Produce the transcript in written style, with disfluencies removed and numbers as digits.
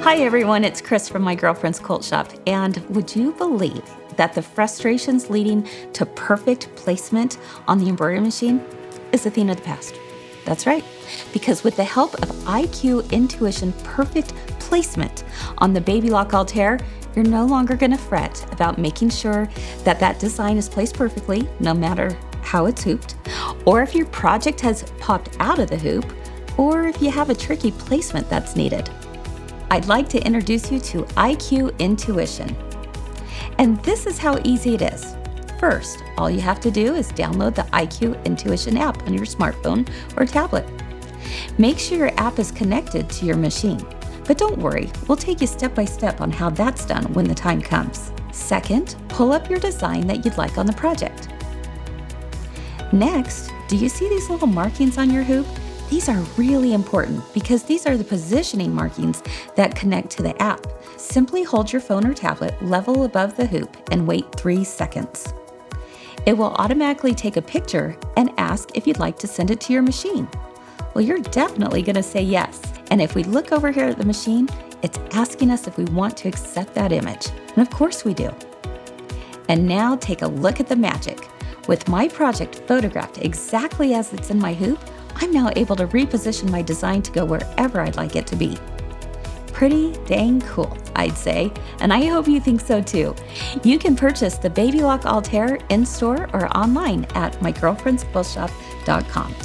Hi everyone, it's Chris from My Girlfriend's Quilt Shop, and would you believe that the frustrations leading to perfect placement on the embroidery machine is a thing of the past? That's right, because with the help of IQ Intuition Perfect Placement on the Baby Lock Altair, you're no longer going to fret about making sure that that design is placed perfectly, no matter how it's hooped, or if your project has popped out of the hoop, or if you have a tricky placement that's needed. I'd like to introduce you to IQ Intuition. And this is how easy it is. First, all you have to do is download the IQ Intuition app on your smartphone or tablet. Make sure your app is connected to your machine. But don't worry, we'll take you step by step on how that's done when the time comes. Second, pull up your design that you'd like on the project. Next, do you see these little markings on your hoop? These are really important because these are the positioning markings that connect to the app. Simply hold your phone or tablet level above the hoop and wait 3 seconds. It will automatically take a picture and ask if you'd like to send it to your machine. Well, you're definitely going to say yes. And if we look over here at the machine, it's asking us if we want to accept that image. And of course we do. And now take a look at the magic. With my project photographed exactly as it's in my hoop, I'm now able to reposition my design to go wherever I'd like it to be. Pretty dang cool, I'd say, and I hope you think so too. You can purchase the Baby Lock Altair in-store or online at mygirlfriendsquiltshop.com.